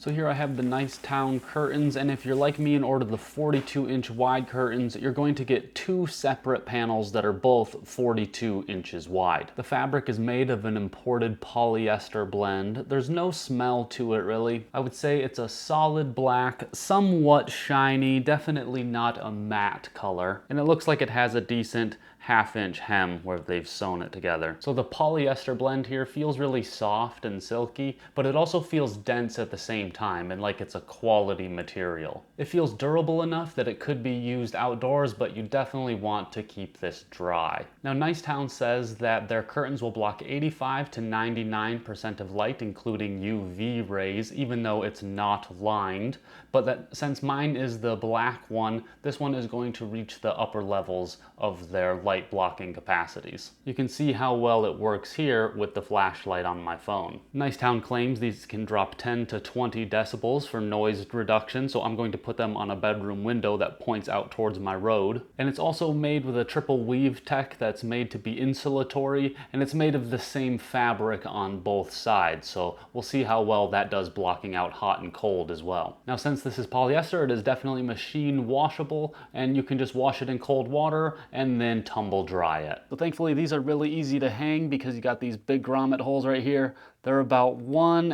So here I have the Nicetown curtains, and if you're like me and order the 42-inch wide curtains, you're going to get two separate panels that are both 42 inches wide. The fabric is made of an imported polyester blend. There's no smell to it really. I would say it's a solid black, somewhat shiny, definitely not a matte color, and it looks like it has a decent half-inch hem where they've sewn it together. So the polyester blend here feels really soft and silky, but it also feels dense at the same time and like it's a quality material. It feels durable enough that it could be used outdoors, but you definitely want to keep this dry. Now Nicetown says that their curtains will block 85 to 99% of light, including UV rays, even though it's not lined, but that since mine is the black one, this one is going to reach the upper levels of their light blocking capacities. You can see how well it works here with the flashlight on my phone. Nicetown claims these can drop 10 to 20 decibels for noise reduction, so I'm going to put them on a bedroom window that points out towards my road. And it's also made with a triple weave tech that's made to be insulatory, and it's made of the same fabric on both sides, so we'll see how well that does blocking out hot and cold as well. Now since this is polyester, it is definitely machine washable, and you can just wash it in cold water and then tumble dry it. So thankfully these are really easy to hang because you got these big grommet holes right here. They're about 1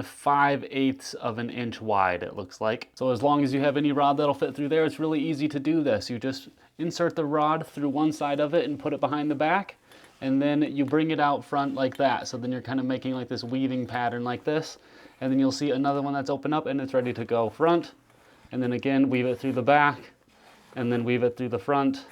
5/8 of an inch wide, it looks like. So as long as you have any rod that'll fit through there, it's really easy to do this. You just insert the rod through one side of it and put it behind the back, and then you bring it out front like that. So then you're kind of making like this weaving pattern like this, and then you'll see another one that's open up and it's ready to go front, and then again weave it through the back, and then weave it through the front,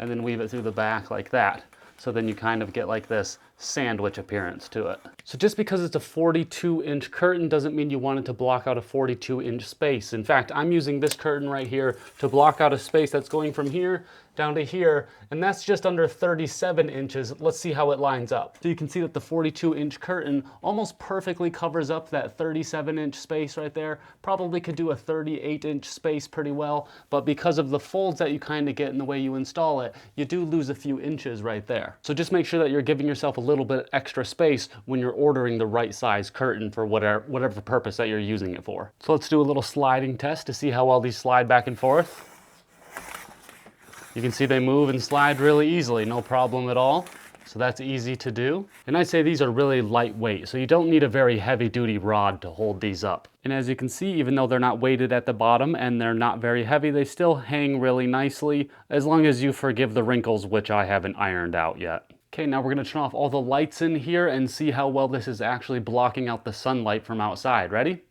and then weave it through the back like that. So then you kind of get like this sandwich appearance to it. So just because it's a 42-inch curtain doesn't mean you want it to block out a 42-inch space. In fact, I'm using this curtain right here to block out a space that's going from here down to here, and that's just under 37 inches. Let's see how it lines up. So you can see that the 42-inch curtain almost perfectly covers up that 37-inch space right there. Probably could do a 38-inch space pretty well, but because of the folds that you kind of get in the way you install it, you do lose a few inches right there. So just make sure that you're giving yourself a little bit extra space when you're ordering the right size curtain for whatever purpose that you're using it for. So let's do a little sliding test to see how well these slide back and forth. You can see they move and slide really easily, no problem at all. So that's easy to do. And I'd say these are really lightweight, so you don't need a very heavy duty rod to hold these up. And as you can see, even though they're not weighted at the bottom and they're not very heavy, they still hang really nicely, as long as you forgive the wrinkles, which I haven't ironed out yet. Okay, now we're gonna turn off all the lights in here and see how well this is actually blocking out the sunlight from outside. Ready?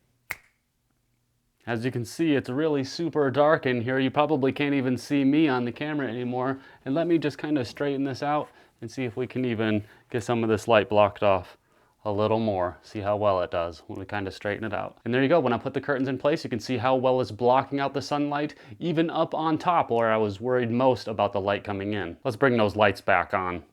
As you can see, it's really super dark in here. You probably can't even see me on the camera anymore. And let me just kind of straighten this out and see if we can even get some of this light blocked off a little more. See how well it does when we kind of straighten it out. And there you go. When I put the curtains in place, you can see how well it's blocking out the sunlight, even up on top where I was worried most about the light coming in. Let's bring those lights back on.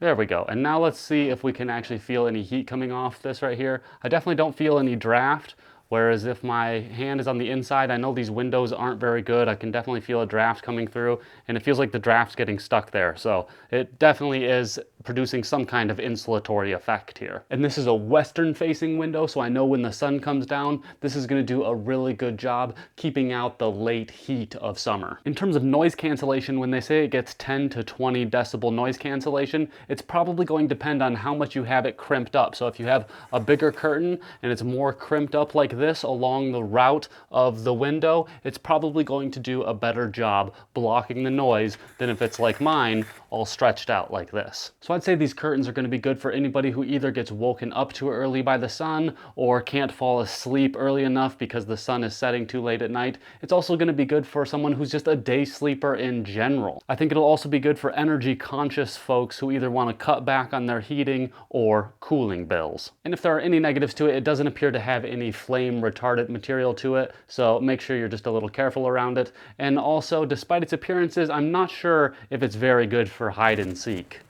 There we go. And now let's see if we can actually feel any heat coming off this right here. I definitely don't feel any draft. Whereas if my hand is on the inside, I know these windows aren't very good. I can definitely feel a draft coming through, and it feels like the draft's getting stuck there. So it definitely is producing some kind of insulatory effect here. And this is a western facing window, so I know when the sun comes down, this is gonna do a really good job keeping out the late heat of summer. In terms of noise cancellation, when they say it gets 10 to 20 decibel noise cancellation, it's probably going to depend on how much you have it crimped up. So if you have a bigger curtain and it's more crimped up like this along the route of the window, it's probably going to do a better job blocking the noise than if it's like mine, all stretched out like this. So I'd say these curtains are going to be good for anybody who either gets woken up too early by the sun or can't fall asleep early enough because the sun is setting too late at night. It's also going to be good for someone who's just a day sleeper in general. I think it'll also be good for energy conscious folks who either want to cut back on their heating or cooling bills. And if there are any negatives to it, it doesn't appear to have any flame retardant material to it, so make sure you're just a little careful around it. And also, despite its appearances, I'm not sure if it's very good for hide and seek.